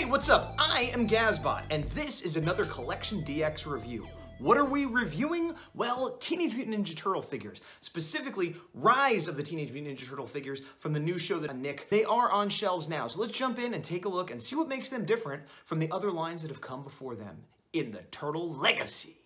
Hey, what's up? I am Gazbot, and this is another CollectionDX review. What are we reviewing? Well, Teenage Mutant Ninja Turtle figures, specifically Rise of the Teenage Mutant Ninja Turtle figures from the new show that Nick. They are on shelves now, so let's jump in and take a look and see what makes them different from the other lines that have come before them in the Turtle Legacy.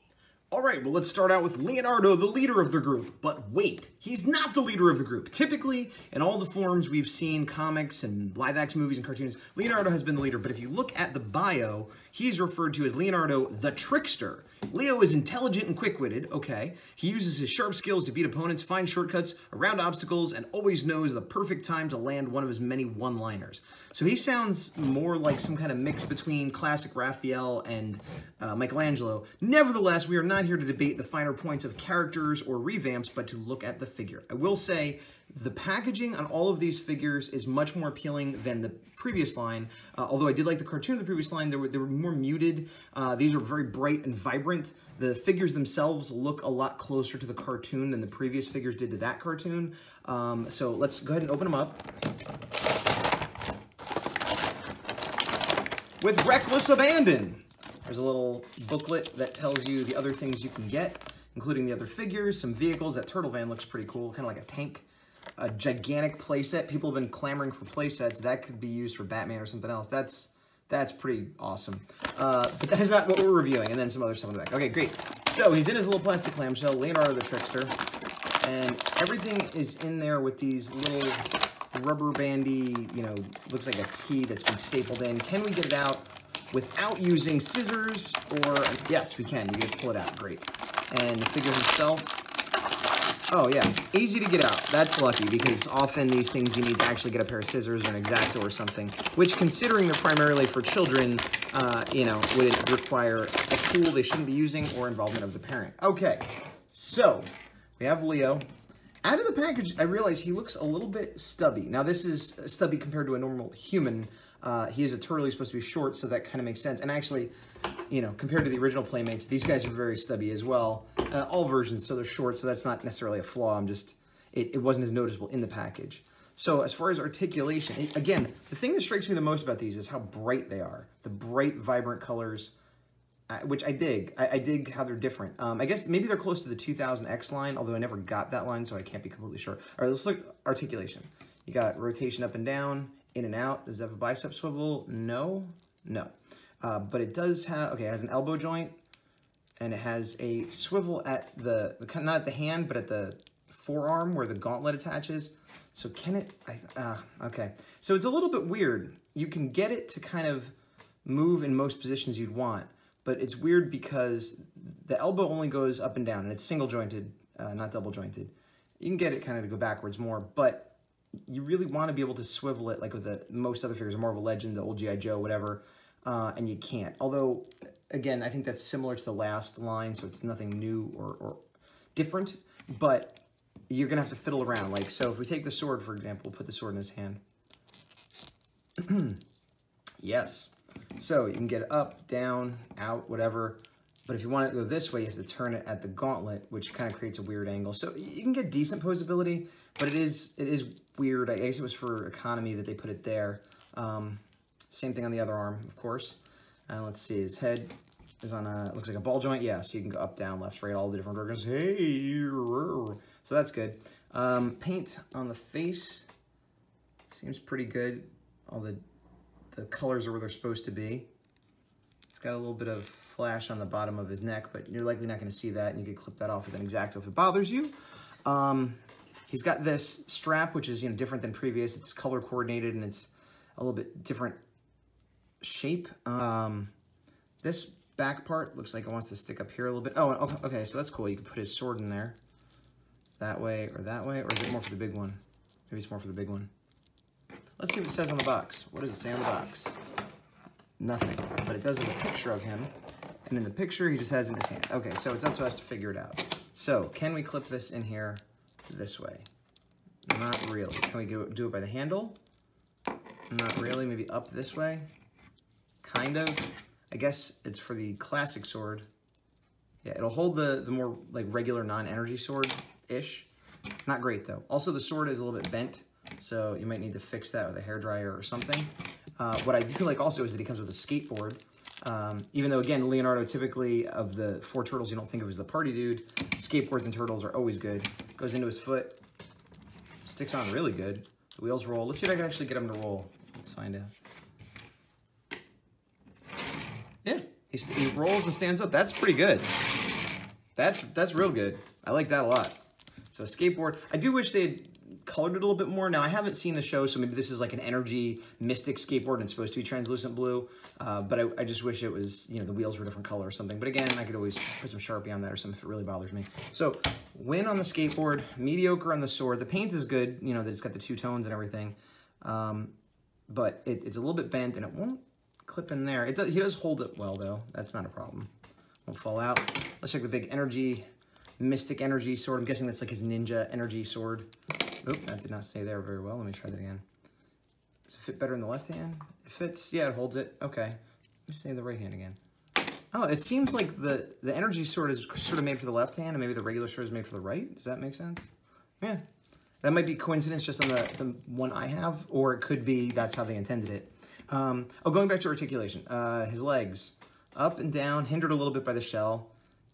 All right, well, let's start out with Leonardo, the leader of the group. But wait, he's not the leader of the group. Typically, in all the forms we've seen, comics and live-action movies and cartoons, Leonardo has been the leader. But if you look at the bio, he's referred to as Leonardo the Trickster. Leo is intelligent and quick-witted, okay. He uses his sharp skills to beat opponents, find shortcuts around obstacles, and always knows the perfect time to land one of his many one-liners. So he sounds more like some kind of mix between classic Raphael and Michelangelo. Nevertheless, we are not here to debate the finer points of characters or revamps, but to look at the figure. I will say the packaging on all of these figures is much more appealing than the previous line. Although I did like the cartoon of the previous line, they were more muted. These are very bright and vibrant. The figures themselves look a lot closer to the cartoon than the previous figures did to that cartoon. So let's go ahead and open them up. With reckless abandon. There's a little booklet that tells you the other things you can get, including the other figures, some vehicles. That turtle van looks pretty cool, kind of like a tank. A gigantic playset. People have been clamoring for playsets. That could be used for Batman or something else. That's pretty awesome. But that is not what we're reviewing. And then some other stuff in the back. Okay, great. So he's in his little plastic clamshell, Leonardo the Trickster. And everything is in there with these little rubber bandy, you know, looks like a T that's been stapled in. Can we get it out without using scissors? Or, yes, we can. You get to pull it out. Great. And the figure himself. Oh yeah, easy to get out. That's lucky because often these things you need to actually get a pair of scissors or an X-Acto or something, which considering they're primarily for children, you know, would require a tool they shouldn't be using or involvement of the parent. Okay, so we have Leo. Out of the package, I realize he looks a little bit stubby. Now this is stubby compared to a normal human. He is a turtle, he's supposed to be short, so that kind of makes sense. And actually, you know, compared to the original Playmates, these guys are very stubby as well. All versions, so they're short, so that's not necessarily a flaw. I'm just, it wasn't as noticeable in the package. So as far as articulation, again, the thing that strikes me the most about these is how bright they are. The bright, vibrant colors, which I dig. I dig how they're different. I guess maybe they're close to the 2000X line, although I never got that line, so I can't be completely sure. All right, let's look at articulation. You got rotation up and down, in and out. Does it have a bicep swivel? No. No. But it does have, okay, it has an elbow joint, and it has a swivel at the not at the hand, but at the forearm where the gauntlet attaches. So can it, okay. So it's a little bit weird. You can get it to kind of move in most positions you'd want, but it's weird because the elbow only goes up and down, and it's single jointed, not double jointed. You can get it kind of to go backwards more, but you really want to be able to swivel it like with most other figures, more of a Legend, the old G.I. Joe, whatever. And you can't. Although, again, I think that's similar to the last line, so it's nothing new or different, but you're going to have to fiddle around. Like, so if we take the sword, for example, put the sword in his hand. Yes. So you can get it up, down, out, whatever. But if you want it to go this way, you have to turn it at the gauntlet, which kind of creates a weird angle. So you can get decent posability, but it is weird. I guess it was for economy that they put it there. Same thing on the other arm, of course. Let's see, his head is on a, looks like a ball joint. Yeah, so you can go up, down, left, right, all the different organs. Hey, so that's good. Paint on the face seems pretty good. All the colors are where they're supposed to be. It's got a little bit of flash on the bottom of his neck, but you're likely not going to see that, and you can clip that off with an X-Acto if it bothers you. He's got this strap, which is, you know, different than previous. It's color coordinated, and it's a little bit different shape. This back part looks like it wants to stick up here a little bit. Oh, okay, so that's cool. You can put his sword in there. That way, or is it more for the big one? Maybe it's more for the big one. Let's see what it says on the box. What does it say on the box? Nothing, but it does have a picture of him. And in the picture, he just has it in his hand. Okay, so it's up to us to figure it out. So, can we clip this in here this way? Not really. Can we do it by the handle? Not really. Maybe up this way? Kind of. I guess it's for the classic sword. Yeah, it'll hold the more like regular non-energy sword-ish. Not great though. Also, the sword is a little bit bent, so you might need to fix that with a hairdryer or something. What I do like also is that he comes with a skateboard. Even though, again, Leonardo, typically, of the 4 turtles you don't think of as the party dude, skateboards and turtles are always good. Goes into his foot. Sticks on really good. The wheels roll. Let's see if I can actually get him to roll. Let's find out. Yeah, he rolls and stands up. That's pretty good. That's real good. I like that a lot. So skateboard. I do wish they'd colored it a little bit more. Now, I haven't seen the show, so maybe this is like an energy mystic skateboard and it's supposed to be translucent blue. But I just wish it was, you know, the wheels were a different color or something. But again, I could always put some Sharpie on that or something if it really bothers me. So, win on the skateboard, mediocre on the sword. The paint is good, you know, that it's got the 2 tones and everything. But it's a little bit bent and it won't clip in there. He does hold it well, though. That's not a problem. Won't fall out. Let's check the big energy, mystic energy sword. I'm guessing that's like his ninja energy sword. Oop, that did not stay there very well. Let me try that again. Does it fit better in the left hand? It fits. Yeah, it holds it. Okay. Let me say the right hand again. Oh, it seems like the energy sword is sort of made for the left hand and maybe the regular sword is made for the right. Does that make sense? Yeah. That might be coincidence just on the one I have, or it could be that's how they intended it. Going back to articulation. His legs. Up and down, hindered a little bit by the shell.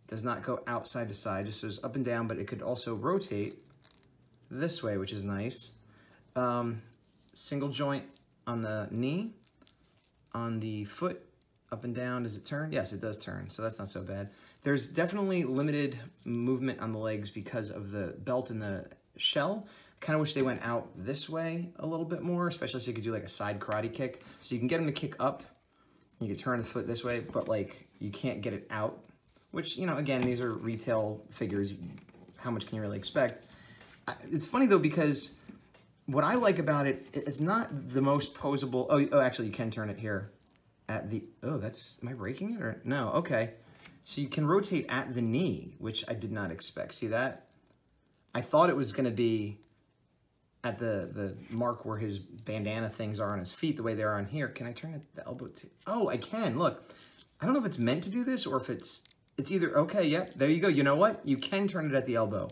Does not go out side to side, just goes up and down, but it could also rotate this way, which is nice. Single joint on the knee, on the foot, up and down. Does it turn? Yes, it does turn, so that's not so bad. There's definitely limited movement on the legs because of the belt and the shell. Kind of wish they went out this way a little bit more, especially so you could do like a side karate kick. So you can get them to kick up, you can turn the foot this way, but like you can't get it out, which, you know, again, these are retail figures. How much can you really expect? It's funny, though, because what I like about it, it's not the most posable. Oh, actually, you can turn it here at the, am I breaking it or no? Okay. So you can rotate at the knee, which I did not expect. See that? I thought it was going to be at the mark where his bandana things are on his feet, the way they are on here. Can I turn it the elbow too? Oh, I can. Look, I don't know if it's meant to do this or if it's either, okay, yep, there you go. You know what? You can turn it at the elbow.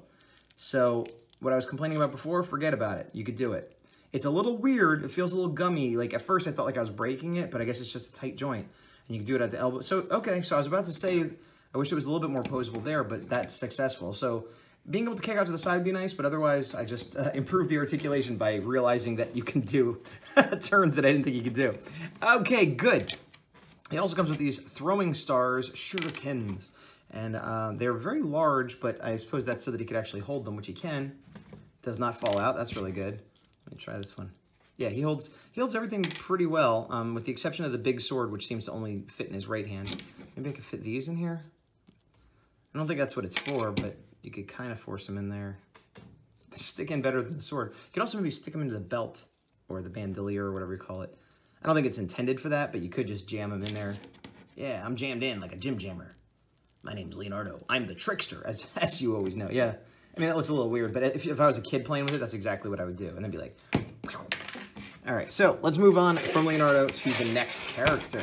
So what I was complaining about before, forget about it. You could do it. It's a little weird. It feels a little gummy. Like at first I thought like I was breaking it, but I guess it's just a tight joint. And you can do it at the elbow. So, okay, so I was about to say, I wish it was a little bit more posable there, but that's successful. So being able to kick out to the side would be nice, but otherwise I just improved the articulation by realizing that you can do turns that I didn't think you could do. Okay, good. It also comes with these throwing stars, shurikens. And they're very large, but I suppose that's so that he could actually hold them, which he can. Does not fall out. That's really good. Let me try this one. Yeah, he holds everything pretty well, with the exception of the big sword, which seems to only fit in his right hand. Maybe I could fit these in here. I don't think that's what it's for, but you could kind of force them in there. They stick in better than the sword. You could also maybe stick them into the belt or the bandolier or whatever you call it. I don't think it's intended for that, but you could just jam them in there. Yeah, I'm jammed in like a gym jammer. My name's Leonardo. I'm the trickster, as you always know. Yeah. I mean, that looks a little weird, but if I was a kid playing with it, that's exactly what I would do. And then be like, all right, so let's move on from Leonardo to the next character.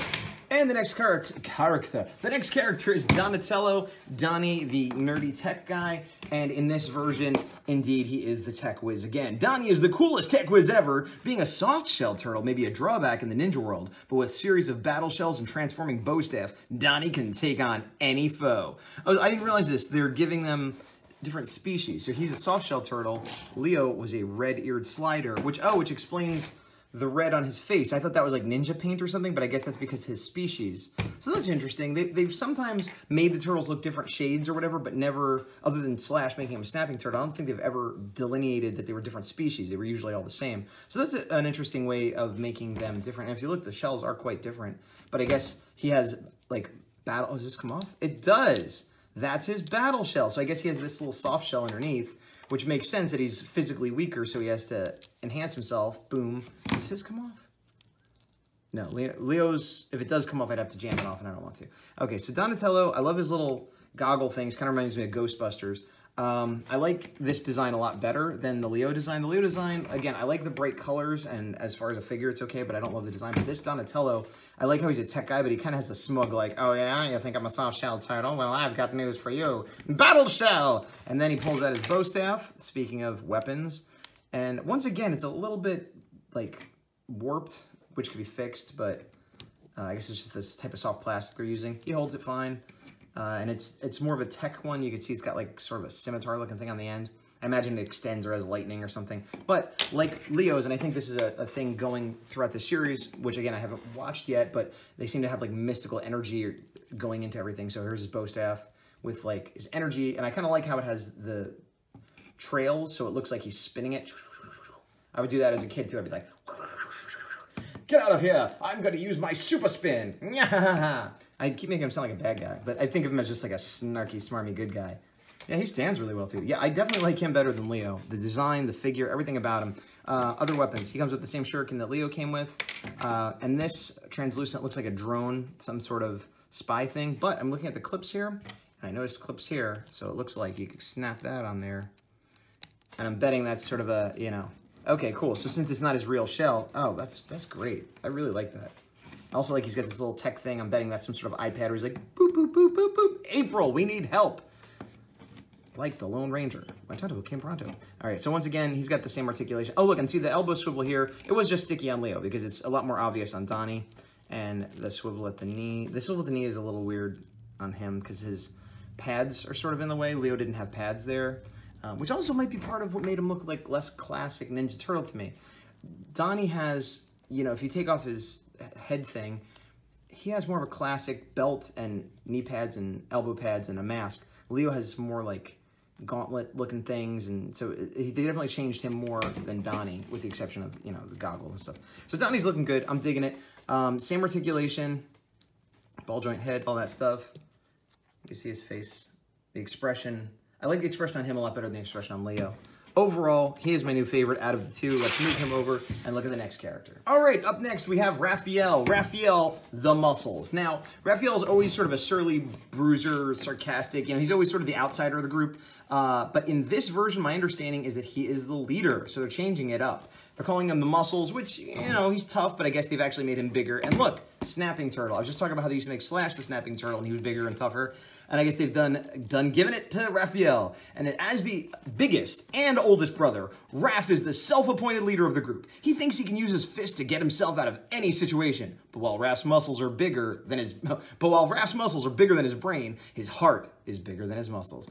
And the next the next character is Donatello, Donnie, the nerdy tech guy. And in this version, indeed, he is the tech whiz again. Donnie is the coolest tech whiz ever, being a soft shell turtle, maybe a drawback in the ninja world. But with a series of battle shells and transforming bow staff, Donnie can take on any foe. Oh, I didn't realize this. They're giving them different species. So he's a soft shell turtle. Leo was a red-eared slider, which explains the red on his face. I thought that was like ninja paint or something, but I guess that's because his species. So that's interesting. They've sometimes made the turtles look different shades or whatever, but never, other than Slash making him a snapping turtle, I don't think they've ever delineated that they were different species. They were usually all the same. So that's an interesting way of making them different. And if you look, the shells are quite different. But I guess he has like battle, does this come off? It does. That's his battle shell. So I guess he has this little soft shell underneath, which makes sense that he's physically weaker, so he has to enhance himself. Boom. Does his come off? No, Leo's, if it does come off, I'd have to jam it off, and I don't want to. Okay, so Donatello, I love his little goggle things. Kind of reminds me of Ghostbusters. I like this design a lot better than the Leo design. The Leo design, again, I like the bright colors, and as far as a figure, it's okay, but I don't love the design. But this Donatello, I like how he's a tech guy, but he kind of has the smug, like, oh yeah, you think I'm a soft shell turtle? Well, I've got news for you. Battle shell! And then he pulls out his bow staff, speaking of weapons. And once again, it's a little bit, like, warped which could be fixed, but I guess it's just this type of soft plastic they're using. He holds it fine, and it's more of a tech one. You can see it's got like sort of a scimitar looking thing on the end. I imagine it extends or has lightning or something. But like Leo's, and I think this is a thing going throughout the series, which again, I haven't watched yet, but they seem to have like mystical energy going into everything. So here's his bow staff with like his energy, and I kind of like how it has the trails, so it looks like he's spinning it. I would do that as a kid too. I'd be like, get out of here, I'm gonna use my super spin. I keep making him sound like a bad guy, but I think of him as just like a snarky, smarmy good guy. Yeah, he stands really well too. Yeah, I definitely like him better than Leo. The design, the figure, everything about him. Other weapons, he comes with the same shuriken that Leo came with. And this translucent looks like a drone, some sort of spy thing. But I'm looking at the clips here, and I noticed clips here, so it looks like you could snap that on there. And I'm betting that's sort of a, you know, okay, cool. So since it's not his real shell, oh, that's great. I really like that. Also, like, he's got this little tech thing. I'm betting that's some sort of iPad where he's like, boop, boop, boop, boop, boop. April, we need help. Like the Lone Ranger. I talked about Kim Pronto. All right, so once again, he's got the same articulation. Oh, look, and see the elbow swivel here. It was just sticky on Leo because it's a lot more obvious on Donnie. And the swivel at the knee. The swivel at the knee is a little weird on him because his pads are sort of in the way. Leo didn't have pads there, which also might be part of what made him look like less classic Ninja Turtle to me. Donnie has, you know, if you take off his head thing, he has more of a classic belt and knee pads and elbow pads and a mask. Leo has more like gauntlet-looking things, and so they definitely changed him more than Donnie, with the exception of, you know, the goggles and stuff. So Donnie's looking good. I'm digging it. Same articulation, ball joint head, all that stuff. You can see his face, the expression. I like the expression on him a lot better than the expression on Leo. Overall, he is my new favorite out of the two. Let's move him over and look at the next character. All right, up next we have Raphael. Raphael, the Muscles. Now, Raphael is always sort of a surly bruiser, sarcastic. You know, he's always sort of the outsider of the group. But in this version, my understanding is that he is the leader, so they're changing it up. They're calling him the Muscles, which, you know, he's tough, but I guess they've actually made him bigger. And look, Snapping Turtle. I was just talking about how they used to make Slash the Snapping Turtle, and he was bigger and tougher. And I guess they've done giving it to Raphael. And as the biggest and oldest brother, Raph is the self-appointed leader of the group. He thinks he can use his fist to get himself out of any situation. But while Raph's muscles are bigger than his brain, his heart is bigger than his muscles.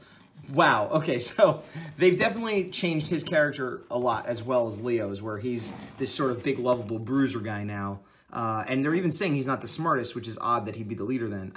Wow, okay, so they've definitely changed his character a lot, as well as Leo's, where he's this sort of big, lovable bruiser guy now. And they're even saying he's not the smartest, which is odd that he'd be the leader then.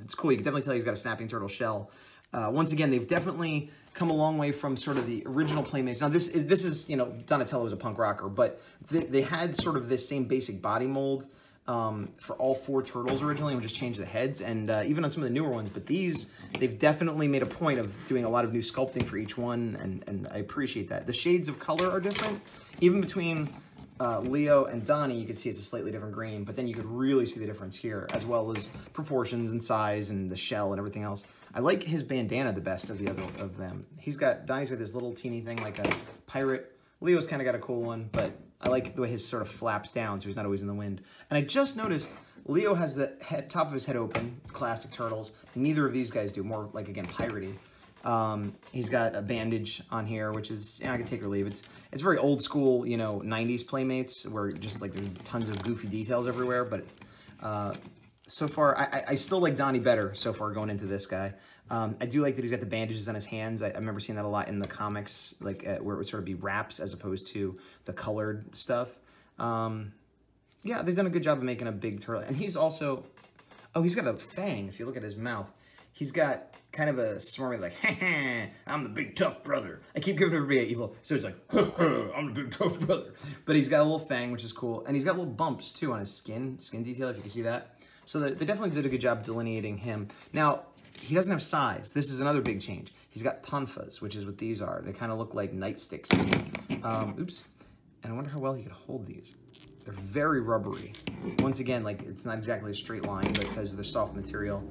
It's cool, you can definitely tell he's got a Snapping Turtle shell. Once again, they've definitely come a long way from sort of the original Playmates. Now, this is, you know, Donatello was a punk rocker, but they had sort of this same basic body mold for all four turtles originally, and we just changed the heads, and even on some of the newer ones. But these, they've definitely made a point of doing a lot of new sculpting for each one, and I appreciate that. The shades of color are different. Even between Leo and Donnie, you can see it's a slightly different green, but then you could really see the difference here, as well as proportions and size and the shell and everything else. I like his bandana the best of the other of them. Donnie's got this little teeny thing like a pirate. Leo's kind of got a cool one, but I like the way his sort of flaps down so he's not always in the wind. And I just noticed Leo has the top of his head open, classic Turtles. Neither of these guys do, more like, again, piratey. He's got a bandage on here, which is, I can take or leave. It's very old school, you know, 90s Playmates, where just like there's tons of goofy details everywhere. But so far, I still like Donnie better so far going into this guy. I do like that he's got the bandages on his hands. I remember seeing that a lot in the comics, like where it would sort of be wraps as opposed to the colored stuff. Yeah, they've done a good job of making a big turtle. And he's also, oh, he's got a fang. If you look at his mouth, he's got kind of a smarmy, like, I'm the big tough brother. I keep giving everybody evil, so he's like, I'm the big tough brother. But he's got a little fang, which is cool. And he's got little bumps, too, on his skin detail, if you can see that. So they definitely did a good job delineating him. Now, he doesn't have size. This is another big change. He's got tonfas, which is what these are. They kind of look like nightsticks. Oops. And I wonder how well he could hold these. They're very rubbery. Once again, like, it's not exactly a straight line because they're soft material.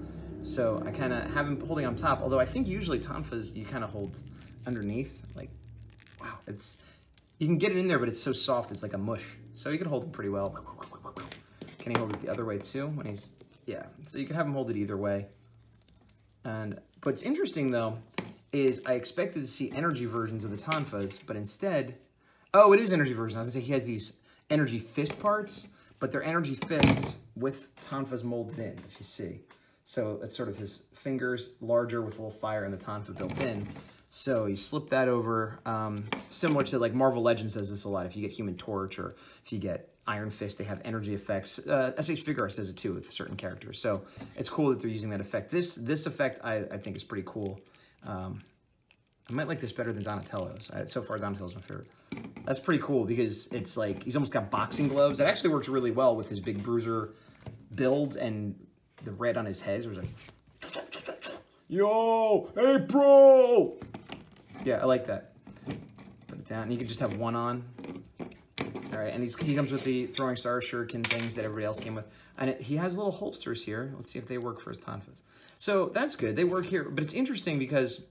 So I kind of have him holding on top, although I think usually tonfas you kind of hold underneath. Like, wow, you can get it in there, but it's so soft, it's like a mush. So you can hold it pretty well. Can he hold it the other way too? When he's, yeah. So you can have him hold it either way. And what's interesting though is I expected to see energy versions of the tonfas, but instead, oh, it is energy version. I was gonna say he has these energy fist parts, but they're energy fists with tonfas molded in, if you see. So it's sort of his fingers larger with a little fire and the tonfa built in. So you slip that over, similar to like Marvel Legends does this a lot. If you get Human Torch or if you get Iron Fist, they have energy effects. SH Figure Arts does it too with certain characters. So it's cool that they're using that effect. This effect I think is pretty cool. I might like this better than Donatello's. So far, Donatello's my favorite. That's pretty cool because it's like he's almost got boxing gloves. It actually works really well with his big bruiser build and the red on his head. So it was like, yo, hey, bro! Yeah, I like that. Put it down. And you can just have one on. All right, and he comes with the throwing star shuriken things that everybody else came with. And he has little holsters here. Let's see if they work for his tonfas. So that's good. They work here. But it's interesting because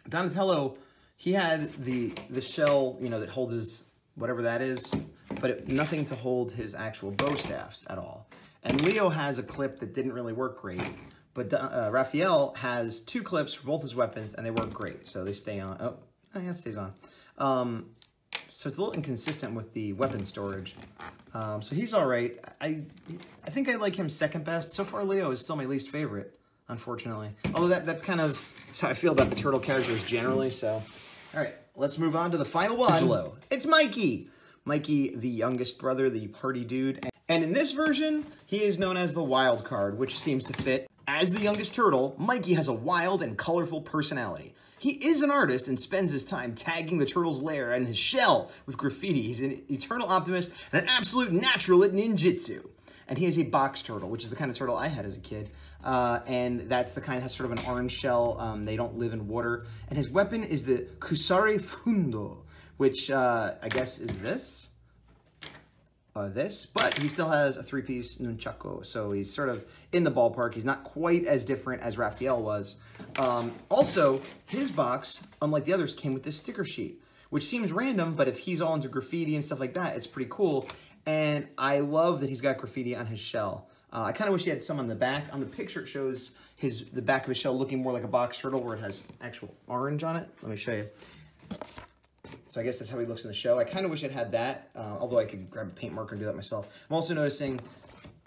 Donatello, he had the shell, you know, that holds his whatever that is, but nothing to hold his actual bow staffs at all. And Leo has a clip that didn't really work great. But Raphael has 2 clips for both his weapons, and they work great. So they stay on. Oh, yeah, it stays on. So it's a little inconsistent with the weapon storage. So he's all right. I think I like him second best. So far, Leo is still my least favorite, unfortunately. Although that kind of is how I feel about the turtle characters generally. So, all right, let's move on to the final one. It's Mikey. Mikey, the youngest brother, the party dude. And in this version, he is known as the wild card, which seems to fit. As the youngest turtle, Mikey has a wild and colorful personality. He is an artist and spends his time tagging the turtle's lair and his shell with graffiti. He's an eternal optimist and an absolute natural at ninjutsu. And he is a box turtle, which is the kind of turtle I had as a kid. And that's the kind that has sort of an orange shell. They don't live in water. And his weapon is the Kusare Fundo, which I guess is this. But he still has a 3-piece nunchaku, so he's sort of in the ballpark. He's not quite as different as Raphael was. Also, his box, unlike the others, came with this sticker sheet, which seems random, but if he's all into graffiti and stuff like that, it's pretty cool. And I love that he's got graffiti on his shell. I kind of wish he had some on the back. On the picture, it shows the back of his shell looking more like a box turtle where it has actual orange on it. Let me show you. So I guess that's how he looks in the show. I kind of wish it had that, although I could grab a paint marker and do that myself. I'm also noticing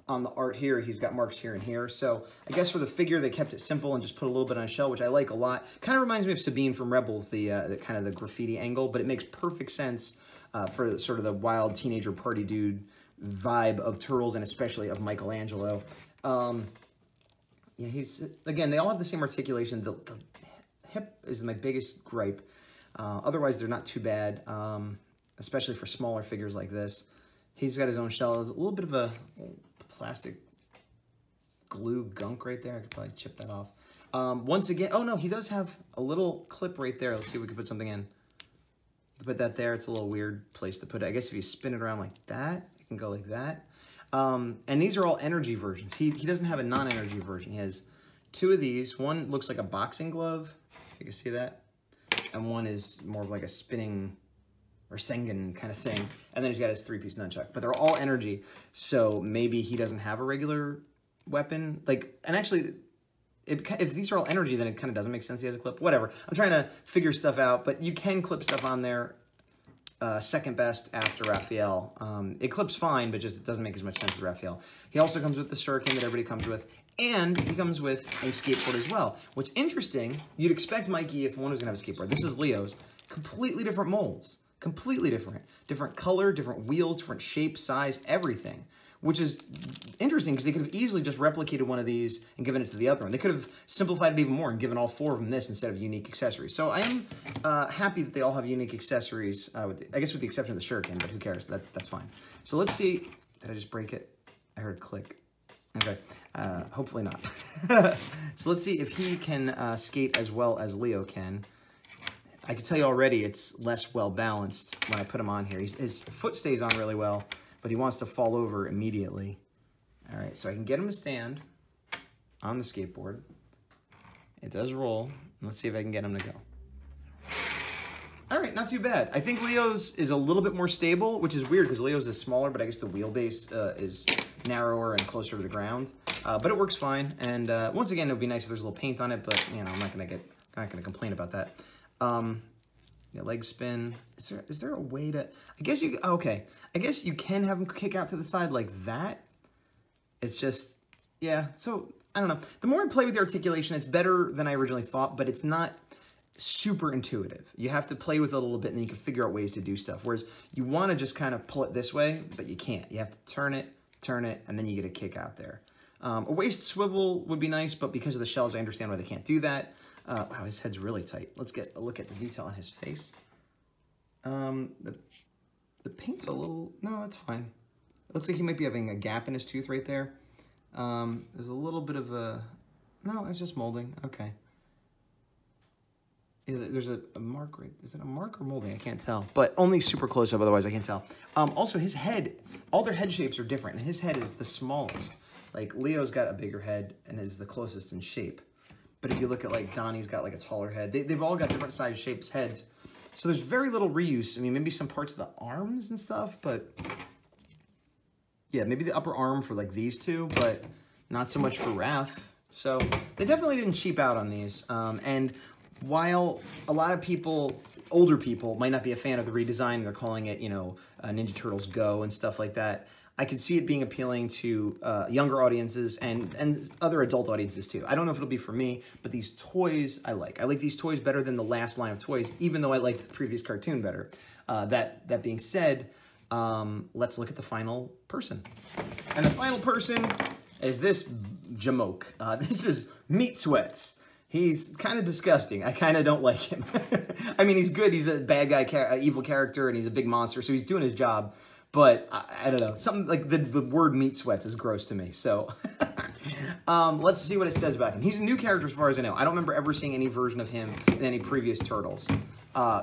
on the art here, he's got marks here and here. So I guess for the figure, they kept it simple and just put a little bit on his shell, which I like a lot. Kind of reminds me of Sabine from Rebels, the kind of the graffiti angle, but it makes perfect sense for sort of the wild teenager party dude vibe of Turtles and especially of Michelangelo. Yeah, again, they all have the same articulation. The hip is my biggest gripe. Otherwise, they're not too bad, especially for smaller figures like this. He's got his own shell. There's a little bit of a plastic glue gunk right there. I could probably chip that off. Once again, oh no, he does have a little clip right there. Let's see if we can put something in. You can put that there. It's a little weird place to put it. I guess if you spin it around like that, it can go like that. And these are all energy versions. He doesn't have a non-energy version. He has 2 of these. One looks like a boxing glove. You can see that. And one is more of like a spinning or Sengen kind of thing. And then he's got his 3-piece nunchuck. But they're all energy, so maybe he doesn't have a regular weapon. Like, and actually, if these are all energy, then it kind of doesn't make sense he has a clip. Whatever. I'm trying to figure stuff out, but you can clip stuff on there second best after Raphael. It clips fine, but just doesn't make as much sense as Raphael. He also comes with the shuriken that everybody comes with. And he comes with a skateboard as well. What's interesting, you'd expect Mikey, if one was going to have a skateboard, this is Leo's, completely different molds. Completely different. Different color, different wheels, different shape, size, everything. Which is interesting because they could have easily just replicated one of these and given it to the other one. They could have simplified it even more and given all 4 of them this instead of unique accessories. So I am happy that they all have unique accessories, I guess with the exception of the shuriken, but who cares? That's fine. So let's see. Did I just break it? I heard a click. Okay, hopefully not. So let's see if he can skate as well as Leo can. I can tell you already it's less well balanced when I put him on here. His foot stays on really well, but he wants to fall over immediately. All right, so I can get him to stand on the skateboard. It does roll. Let's see if I can get him to go. All right, not too bad. I think Leo's is a little bit more stable, which is weird because Leo's is smaller, but I guess the wheelbase is narrower and closer to the ground. But it works fine. And once again, it would be nice if there's a little paint on it, but you know, I'm not gonna complain about that. Yeah, leg spin. Is there a way to, I guess you, okay. I guess you can have him kick out to the side like that. It's just, yeah, so I don't know. The more I play with the articulation, it's better than I originally thought, but it's not super intuitive. You have to play with it a little bit and then you can figure out ways to do stuff. Whereas you want to just kind of pull it this way, but you can't. You have to turn it, and then you get a kick out there. A waist swivel would be nice, but because of the shells, I understand why they can't do that. Wow, his head's really tight. Let's get a look at the detail on his face. The paint's a little, no, that's fine. It looks like he might be having a gap in his tooth right there. There's a little bit of a, no, it's just molding, okay. Yeah, there's a mark right, is it a mark or molding? I can't tell, but only super close up, otherwise I can't tell. Also his head, all their head shapes are different, and his head is the smallest. Like Leo's got a bigger head and is the closest in shape. But if you look at like Donnie's got like a taller head, they've all got different size shapes heads. So there's very little reuse. I mean, maybe some parts of the arms and stuff, but yeah, maybe the upper arm for like these two, but not so much for Raph. So they definitely didn't cheap out on these. And while a lot of people, older people, might not be a fan of the redesign, they're calling it, you know, Ninja Turtles Go and stuff like that, I could see it being appealing to younger audiences and other adult audiences too. I don't know if it'll be for me, but these toys I like. I like these toys better than the last line of toys, even though I liked the previous cartoon better. That being said, let's look at the final person. And the final person is this jamoke. This is Meat Sweats. He's kind of disgusting. I kind of don't like him. I mean, he's good. He's a bad guy, evil character, and he's a big monster, so he's doing his job. But I don't know, something like the word Meat Sweats is gross to me. So let's see what it says about him. He's a new character as far as I know. I don't remember ever seeing any version of him in any previous Turtles.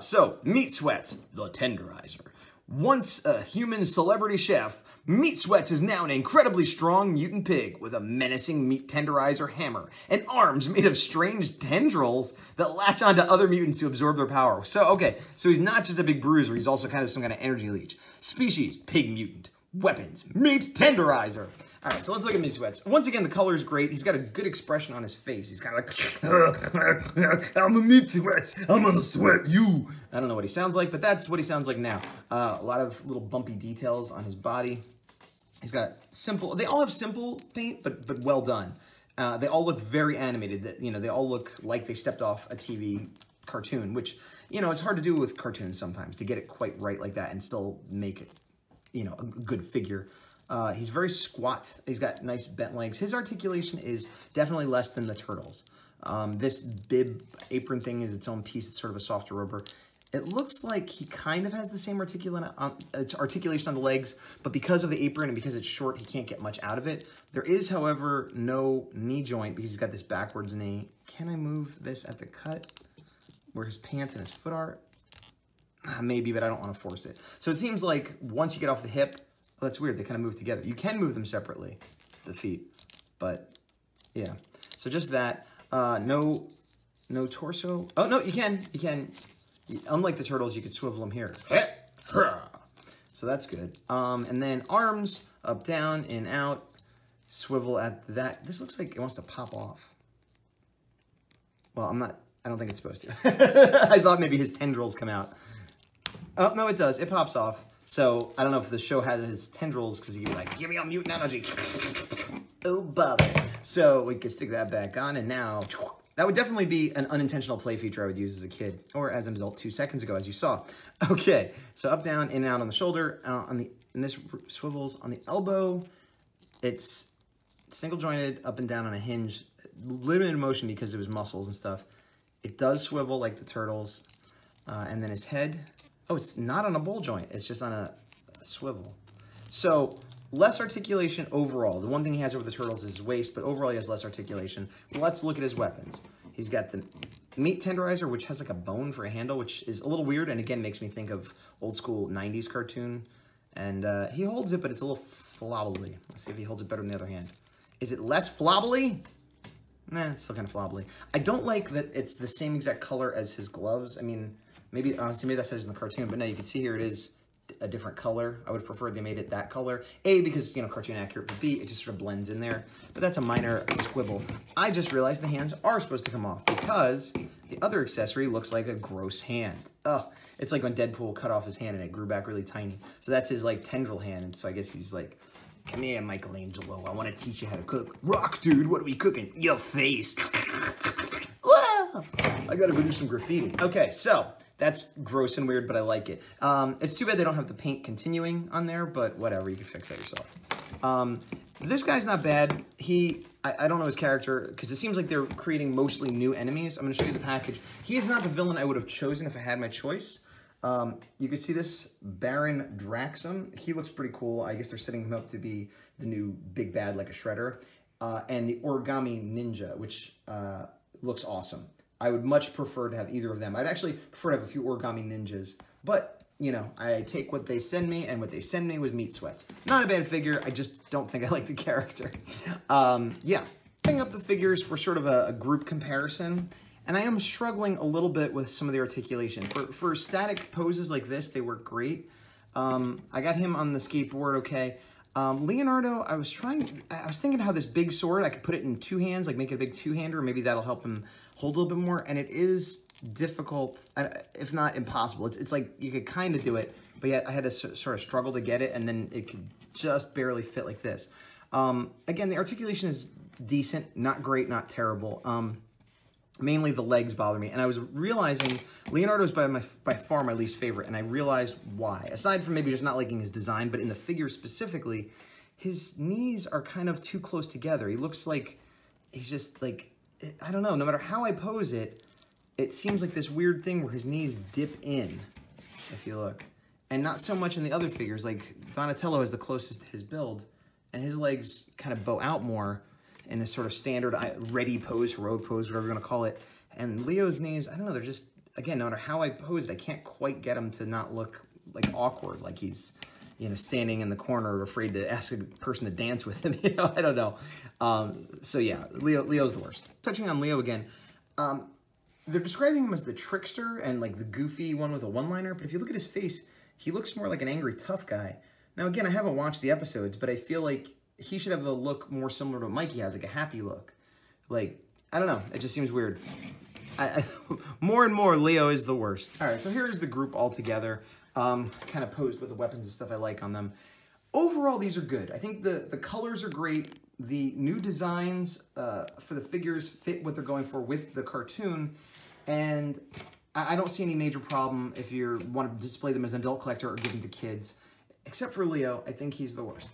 So Meat Sweats, the Tenderizer. Once a human celebrity chef, Meat Sweats is now an incredibly strong mutant pig with a menacing meat tenderizer hammer and arms made of strange tendrils that latch onto other mutants to absorb their power. So, okay, so he's not just a big bruiser, he's also kind of some kind of energy leech. Species, pig mutant. Weapons, meat tenderizer. All right, so let's look at Meat Sweats. Once again, the color is great. He's got a good expression on his face. He's kind of like, I'm a Meat Sweats. I'm gonna sweat you. I don't know what he sounds like, but that's what he sounds like now. A lot of little bumpy details on his body. He's got simple, they all have simple paint, but well done. They all look very animated. You know, they all look like they stepped off a TV cartoon, which, you know, it's hard to do with cartoons sometimes, to get it quite right like that and still make it, you know, a good figure. He's very squat. He's got nice bent legs. His articulation is definitely less than the Turtles. This bib apron thing is its own piece. It's sort of a softer rubber. It looks like he kind of has the same articulation on the legs, but because of the apron and because it's short, he can't get much out of it. There is, however, no knee joint because he's got this backwards knee. Can I move this at the cut where his pants and his foot are? Maybe, but I don't want to force it. So it seems like once you get off the hip, oh, that's weird, they kind of move together. You can move them separately, the feet, but yeah. So just that, no torso. Oh, no, you can. Unlike the Turtles, you could swivel them here. So that's good. And then arms, up, down, in, out, swivel at that. This looks like it wants to pop off. Well, I don't think it's supposed to. I thought maybe his tendrils come out. Oh, no, it does. It pops off. So I don't know if the show has his tendrils because he'd be like, give me all mutant energy. Oh, bother. So we can stick that back on, and now that would definitely be an unintentional play feature I would use as a kid, or as an adult 2 seconds ago, as you saw. Okay, so up, down, in, and out on the shoulder, and this swivels on the elbow. It's single jointed, up and down on a hinge, limited motion because of his muscles and stuff. It does swivel like the Turtles, and then his head. Oh, it's not on a ball joint. It's just on a swivel. So less articulation overall. The one thing he has over the Turtles is his waist, but overall he has less articulation. Let's look at his weapons. He's got the meat tenderizer, which has like a bone for a handle, which is a little weird, and again makes me think of old school 90s cartoon. And he holds it, but it's a little flobbly. Let's see if he holds it better than the other hand. Is it less flobbly? Nah, it's still kind of flobbly. I don't like that it's the same exact color as his gloves. I mean, maybe, honestly, maybe that says in the cartoon, but no, you can see here it is a different color. I would prefer they made it that color. A, because, you know, cartoon accurate, but B, it just sort of blends in there. But that's a minor squibble. I just realized the hands are supposed to come off because the other accessory looks like a gross hand. oh, it's like when Deadpool cut off his hand and it grew back really tiny. So that's his like tendril hand. And so I guess he's like, come here, Michelangelo. I want to teach you how to cook. Rock, dude. What are we cooking? Your face. I gotta go do some graffiti. Okay, so that's gross and weird, but I like it. It's too bad they don't have the paint continuing on there, but whatever, you can fix that yourself. This guy's not bad. I don't know his character, because it seems like they're creating mostly new enemies. I'm gonna show you the package. He is not the villain I would have chosen if I had my choice. You can see this Baron Draxum. He looks pretty cool. I guess they're setting him up to be the new big bad, like a Shredder. And the Origami Ninja, which looks awesome. I would much prefer to have either of them. I'd actually prefer to have a few Origami Ninjas, but, you know, I take what they send me, and what they send me was meat sweats. Not a bad figure, I just don't think I like the character. Yeah, picking up the figures for sort of a group comparison, and I am struggling a little bit with some of the articulation. For static poses like this, they work great. I got him on the skateboard okay. Leonardo, I was thinking how this big sword, I could put it in two hands, like make it a big two-hander, maybe that'll help him hold a little bit more, and it is difficult, if not impossible. It's like you could kind of do it, but yet I had to sort of struggle to get it, and then it could just barely fit like this. Again, the articulation is decent, not great, not terrible. Mainly the legs bother me, and I was realizing Leonardo's by far my least favorite, and I realized why. Aside from maybe just not liking his design, but in the figure specifically, his knees are kind of too close together. He looks like he's just like, I don't know, no matter how I pose it, it seems like this weird thing where his knees dip in, if you look. And not so much in the other figures, like Donatello is the closest to his build, and his legs kind of bow out more in a sort of standard ready pose, heroic pose, whatever you want to call it. And Leo's knees, I don't know, they're just, again, no matter how I pose it, I can't quite get him to not look like awkward, like he's, you know, standing in the corner afraid to ask a person to dance with him, you know, I don't know. So yeah, Leo's the worst. Touching on Leo again, they're describing him as the trickster and like the goofy one with a one-liner, but if you look at his face, he looks more like an angry tough guy. Now again, I haven't watched the episodes, but I feel like he should have a look more similar to what Mikey has, like a happy look. Like, I don't know, it just seems weird. More and more, Leo is the worst. All right, so here's the group all together, kind of posed with the weapons and stuff I like on them. Overall, these are good. I think the colors are great. The new designs for the figures fit what they're going for with the cartoon, and I don't see any major problem if you want to display them as an adult collector or give them to kids. Except for Leo, I think he's the worst.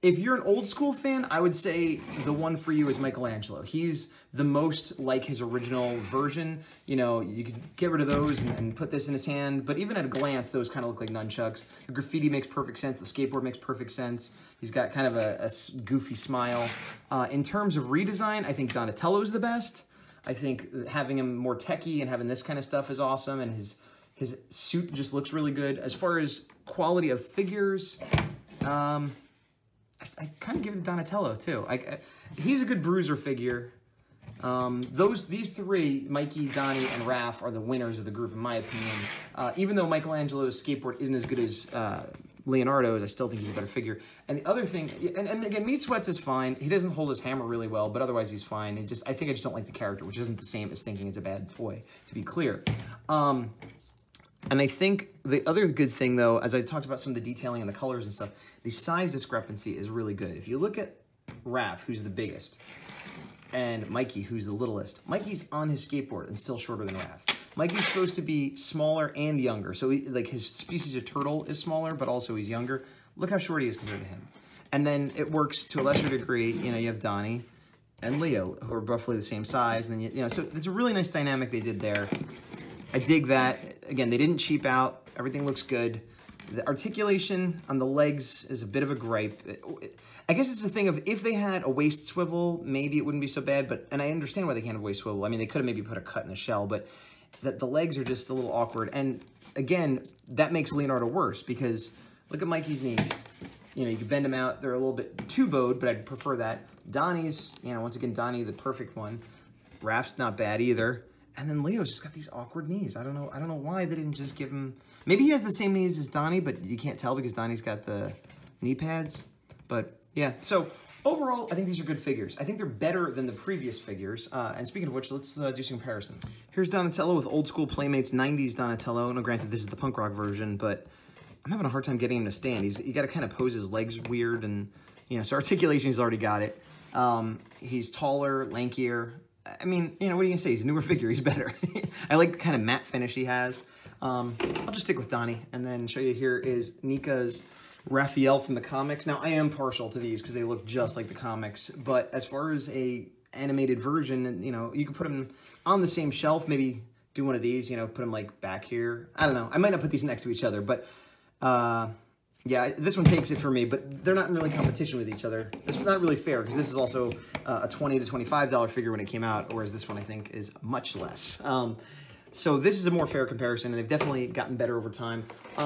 If you're an old school fan, I would say the one for you is Michelangelo. He's the most like his original version. You know, you could get rid of those and put this in his hand, but even at a glance, those kind of look like nunchucks. The graffiti makes perfect sense. The skateboard makes perfect sense. He's got kind of a goofy smile. In terms of redesign, I think Donatello's the best. I think having him more techie and having this kind of stuff is awesome, and his suit just looks really good. As far as quality of figures, I kind of give it to Donatello too. He's a good bruiser figure. These three, Mikey, Donnie, and Raph, are the winners of the group in my opinion. Even though Michelangelo's skateboard isn't as good as Leonardo's, I still think he's a better figure. And the other thing, and again, Meat Sweats is fine. He doesn't hold his hammer really well, but otherwise he's fine. I think I just don't like the character, which isn't the same as thinking it's a bad toy, to be clear. And I think the other good thing, though, as I talked about some of the detailing and the colors and stuff, the size discrepancy is really good. If you look at Raph, who's the biggest, and Mikey, who's the littlest, Mikey's on his skateboard and still shorter than Raph. Mikey's supposed to be smaller and younger, so like his species of turtle is smaller, but also he's younger. Look how short he is compared to him. And then it works to a lesser degree. You know, you have Donnie and Leo, who are roughly the same size, and then you know, so it's a really nice dynamic they did there. I dig that. Again, they didn't cheap out. Everything looks good. The articulation on the legs is a bit of a gripe. I guess it's a thing of if they had a waist swivel, maybe it wouldn't be so bad. And I understand why they can't have a waist swivel. I mean, they could have maybe put a cut in the shell, but the legs are just a little awkward. And again, that makes Leonardo worse because look at Mikey's knees. You know, you can bend them out. They're a little bit too bowed, but I'd prefer that. Donnie's, you know, once again, Donnie, the perfect one. Raph's not bad either. And then Leo's just got these awkward knees. I don't know why they didn't just give him... Maybe he has the same knees as Donnie, but you can't tell because Donnie's got the knee pads. But yeah, so Overall, I think these are good figures. I think they're better than the previous figures. And speaking of which, let's do some comparisons. Here's Donatello with old school Playmates 90s Donatello. Now, granted, this is the punk rock version, but I'm having a hard time getting him to stand. You got to kind of pose his legs weird, and so articulation, he's already got it. He's taller, lankier. I mean, what are you gonna say? He's a newer figure. He's better. I like the kind of matte finish he has. I'll just stick with Donnie, and then show you here is Nika's Raphael from the comics. Now, I am partial to these because they look just like the comics, but as far as a animated version, you can put them on the same shelf, maybe do one of these, put them like back here. I don't know. I might not put these next to each other, but yeah, this one takes it for me, but they're not in really competition with each other. It's not really fair because this is also a $20 to $25 figure when it came out, whereas this one I think is much less. So this is a more fair comparison, and they've definitely gotten better over time.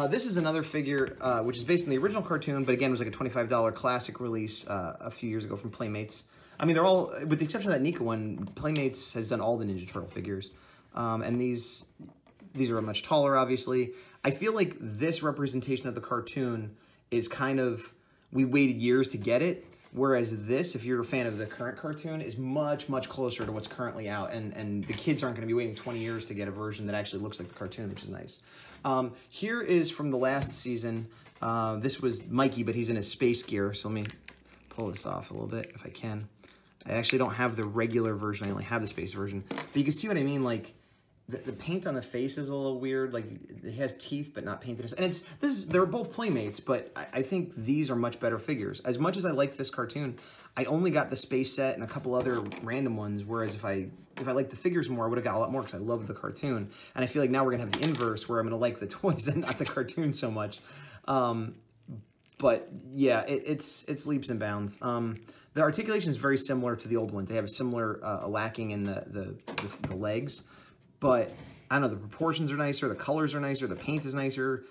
This is another figure, which is based on the original cartoon, but again, was like a $25 classic release a few years ago from Playmates. I mean, they're all, with the exception of that Nika one, Playmates has done all the Ninja Turtle figures. And these are much taller, obviously. I feel like this representation of the cartoon is kind of, we waited years to get it, whereas this, if you're a fan of the current cartoon, is much, much closer to what's currently out, and the kids aren't going to be waiting 20 years to get a version that actually looks like the cartoon, which is nice. Here is from the last season. This was Mikey, but he's in his space gear, so let me pull this off a little bit if I can. I actually don't have the regular version, I only have the space version, but you can see what I mean, like, the paint on the face is a little weird. Like, it has teeth, but not painted. And they're both Playmates, but I think these are much better figures. As much as I liked this cartoon, I only got the space set and a couple other random ones, whereas if I liked the figures more, I would have got a lot more because I love the cartoon. And I feel like now we're going to have the inverse, where I'm going to like the toys and not the cartoon so much. But yeah, it's leaps and bounds. The articulation is very similar to the old ones. They have a similar lacking in the legs. But, I don't know, the proportions are nicer, the colors are nicer, the paint is nicer,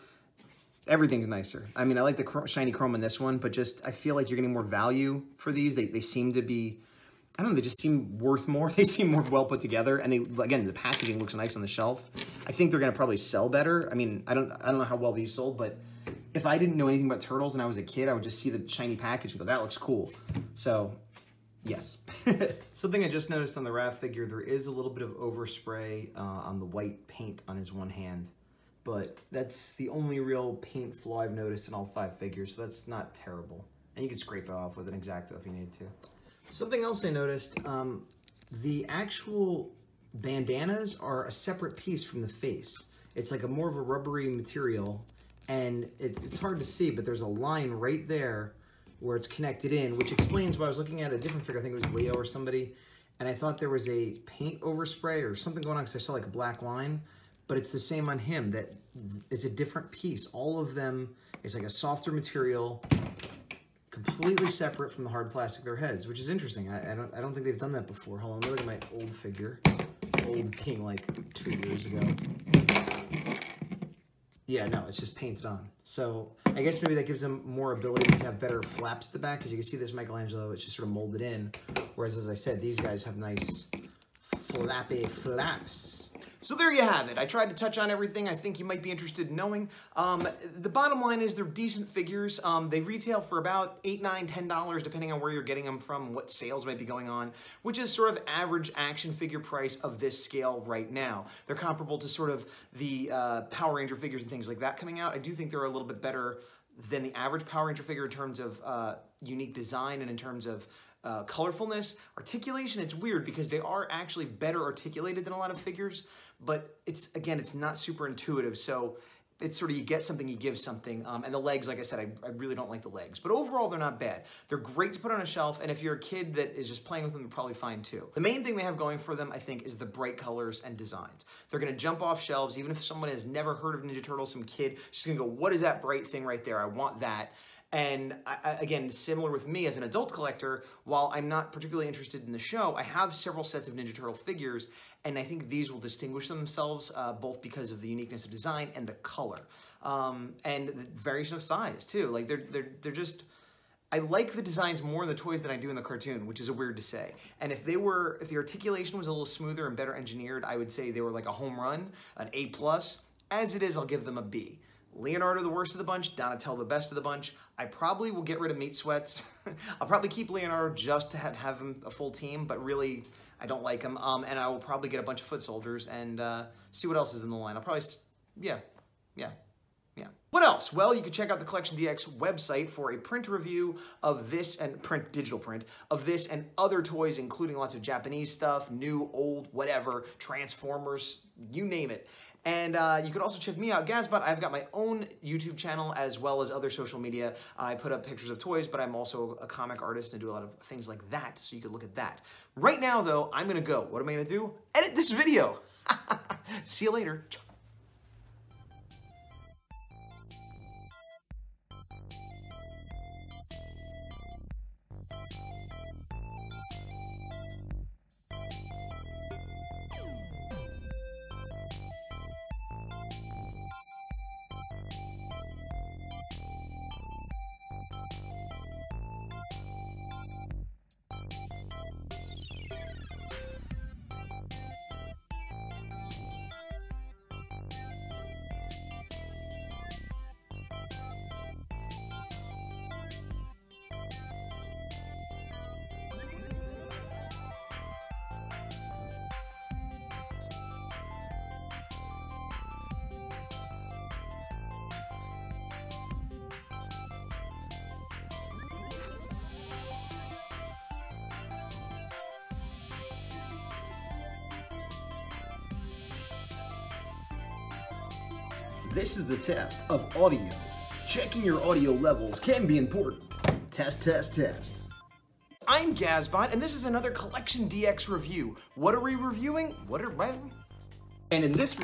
everything's nicer. I mean, I like the shiny chrome in this one, but just, I feel like you're getting more value for these. They seem to be, I don't know, they just seem worth more. They seem more well put together, and again, the packaging looks nice on the shelf. I think they're going to probably sell better. I mean, I don't know how well these sold, but if I didn't know anything about turtles and I was a kid, I would just see the shiny package and go, that looks cool. So, yes. Something I just noticed on the Raph figure, there is a little bit of overspray on the white paint on his one hand, but that's the only real paint flaw I've noticed in all 5 figures, so that's not terrible. And you can scrape it off with an X-Acto if you need to. Something else I noticed, the actual bandanas are a separate piece from the face. It's like more of a rubbery material, and it's hard to see, but there's a line right there where it's connected in, which explains why I was looking at a different figure, I think it was Leo or somebody, and I thought there was a paint overspray or something going on because I saw like a black line, but it's the same on him, that it's a different piece. All of them, it's like a softer material, completely separate from the hard plastic of their heads, which is interesting. I don't think they've done that before. Hold on, let me look at my old figure. Old being like 2 years ago. Yeah, no, it's just painted on. So I guess maybe that gives them more ability to have better flaps at the back, because you can see this Michelangelo, it's just sort of molded in. Whereas, as I said, these guys have nice flappy flaps. So there you have it. I tried to touch on everything I think you might be interested in knowing. The bottom line is they're decent figures. They retail for about $8, $9, $10, depending on where you're getting them from, what sales might be going on, which is sort of average action figure price of this scale right now. They're comparable to sort of the Power Ranger figures and things like that coming out. I do think they're a little bit better than the average Power Ranger figure in terms of unique design and in terms of colorfulness. Articulation, it's weird because they are actually better articulated than a lot of figures, but it's not super intuitive, so it's sort of you get something, you give something, and the legs, like I said, I really don't like the legs, but overall they're not bad. They're great to put on a shelf, and if you're a kid that is just playing with them, they're probably fine too. The main thing they have going for them, I think, is the bright colors and designs. They're gonna jump off shelves, even if someone has never heard of Ninja Turtles, some kid, just gonna go, what is that bright thing right there? I want that. And again, similar with me as an adult collector, while I'm not particularly interested in the show, I have several sets of Ninja Turtle figures, and I think these will distinguish themselves both because of the uniqueness of design and the color, and the variation of size too. Like they're just, I like the designs more in the toys than I do in the cartoon, which is weird to say. And if the articulation was a little smoother and better engineered, I would say they were like a home run, an A+. As it is, I'll give them a B. Leonardo the worst of the bunch, Donatello the best of the bunch. I probably will get rid of Meat Sweats. I'll probably keep Leonardo just to have him a full team, but really, I don't like him. And I will probably get a bunch of foot soldiers and see what else is in the line. I'll probably, yeah. What else? Well, you can check out the CollectionDX website for a print review of this and digital print of this and other toys, including lots of Japanese stuff, new, old, whatever, Transformers, you name it. And you can also check me out, Gazbot. I've got my own YouTube channel as well as other social media. I put up pictures of toys, but I'm also a comic artist and do a lot of things like that, so you can look at that. Right now, though, I'm gonna go. What am I gonna do? Edit this video. See you later. This is a test of audio. Checking your audio levels can be important. Test, test, test. I'm Gazbot, and this is another CollectionDX review. What are we reviewing? And in this